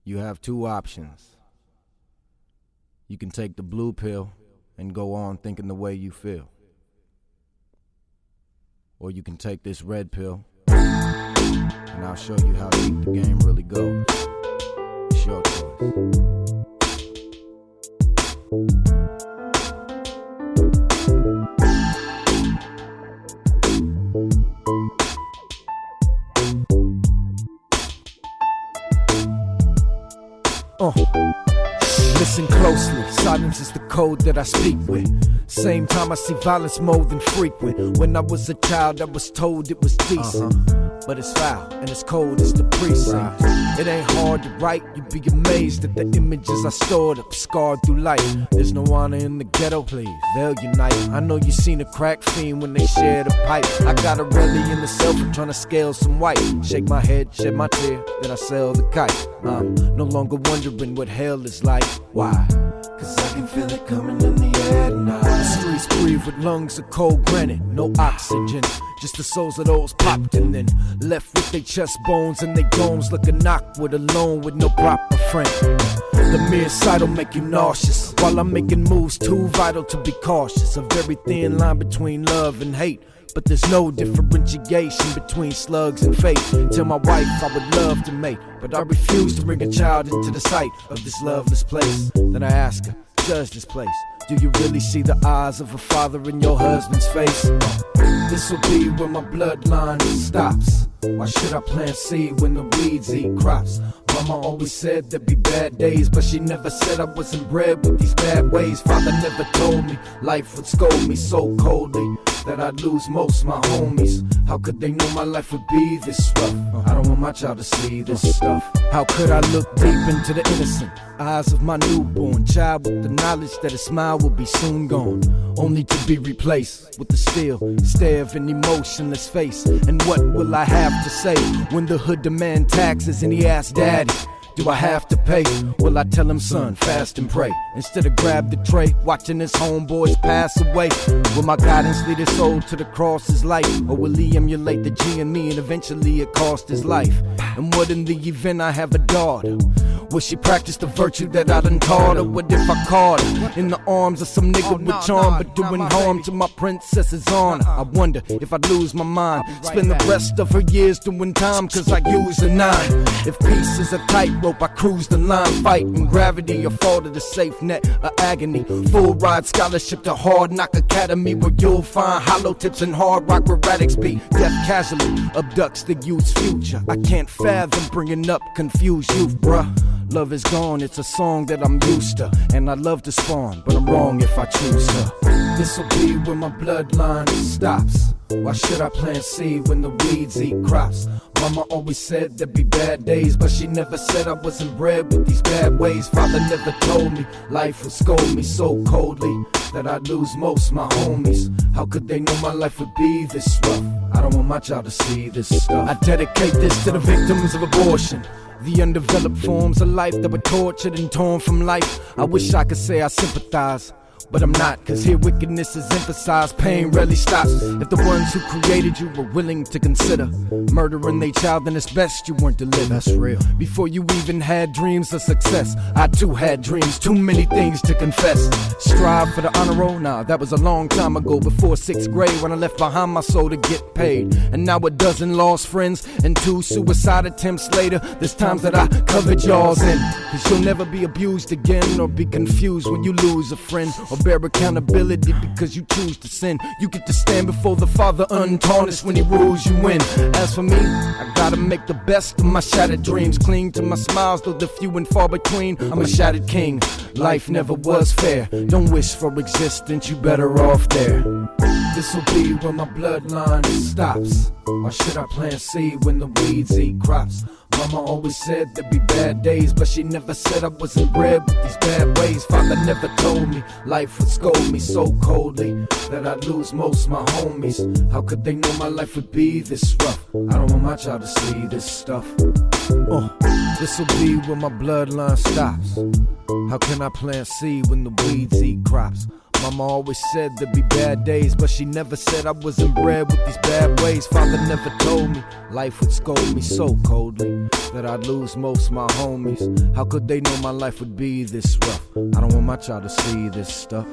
You have two options. You can take the blue pill and go on thinking the way you feel. Or you can take this red pill and I'll show you how deep the game really goes. It's your choice. Listen closely, silence is the code that I speak with. Same time I see violence more than frequent. When I was a child I was told it was decent, but it's foul and it's cold as the precinct. It ain't hard to write, you'd be amazed at the images I stored up, scarred through life. There's no honor in the ghetto, please, they'll unite. I know you seen a crack fiend when they shared a pipe. I got a rally in the cell for trying to scale some white. Shake my head, shed my tear, then I sell the kite. I'm no longer wondering what hell is like. Why? Cause I can feel it coming in the air tonight. The streets breathe with lungs of cold granite, no oxygen, just the souls of those popped and then left with their chest bones and their domes looking awkward, alone with no proper friend. The mere sight'll make you nauseous, while I'm making moves too vital to be cautious. A very thin line between love and hate, but there's no differentiation between slugs and fate. Tell my wife I would love to mate, but I refuse to bring a child into the sight of this loveless place. Then I ask her, judge this place, do you really see the eyes of a father in your husband's face? This'll be where my bloodline stops. Why should I plant seed when the weeds eat crops? Mama always said there'd be bad days, but she never said I wasn't bred with these bad ways. Father never told me life would scold me so coldly that I'd lose most my homies. How could they know my life would be this rough? I don't want my child to see this stuff. How could I look deep into the innocent eyes of my newborn child with the knowledge that a smile will be soon gone, only to be replaced with the still stare of an emotionless face? And what will I have to say when the hood demand taxes and he asks daddy, do I have to pay? Will I tell him, son, fast and pray, instead of grab the tray, watching his homeboys pass away? Will my guidance lead his soul to the cross his life, or will he emulate the G in me and eventually it cost his life? And what in the event I have a daughter? Will she practice the virtue that I done taught her? What if I caught her in the arms of some nigga with charm, but doing harm to my princess's honor? I wonder if I'd lose my mind, spend the rest of her years doing time cause I use a 9. If peace is a tightrope, I cruise the line, fighting gravity or fall to the safe net of agony. Full ride scholarship to Hard Knock Academy, where you'll find hollow tips and hard rock where radix be. Death casually abducts the youth's future. I can't fathom bringing up confused youth, bruh. Love is gone, it's a song that I'm used to, and I love to spawn, but I'm wrong if I choose to. This'll be where my bloodline stops. Why should I plant seed when the weeds eat crops? Mama always said there'd be bad days, but she never said I wasn't bred with these bad ways. Father never told me life would scold me so coldly that I'd lose most my homies. How could they know my life would be this rough? I don't want my child to see this stuff. I dedicate this to the victims of abortion, the undeveloped forms of life that were tortured and torn from life. I wish I could say I sympathize, but I'm not, cause here wickedness is emphasized. Pain rarely stops if the ones who created you were willing to consider murdering their child, then it's best you weren't to live. That's real. Before you even had dreams of success, I too had dreams, too many things to confess. Strive for the honor roll, nah, that was a long time ago, before 6th grade when I left behind my soul to get paid. And now a dozen lost friends and 2 suicide attempts later, there's times that I covered y'all's in. Cause you'll never be abused again or be confused when you lose a friend, or bear accountability because you choose to sin. You get to stand before the Father untarnished when he rules you in. As for me, I gotta make the best of my shattered dreams, cling to my smiles though they're few and far between. I'm a shattered king, life never was fair. Don't wish for existence, you better off there. This'll be where my bloodline stops. Why should I plant seed when the weeds eat crops? Mama always said there'd be bad days, but she never said I wasn't bred with these bad ways. Father never told me life would scold me so coldly that I'd lose most my homies. How could they know my life would be this rough? I don't want my child to see this stuff. This'll be where my bloodline stops. How can I plant seed when the weeds eat crops? Mama always said there'd be bad days, but she never said I wasn't bred with these bad ways. Father never told me life would scold me so coldly that I'd lose most my homies. How could they know my life would be this rough? I don't want my child to see this stuff.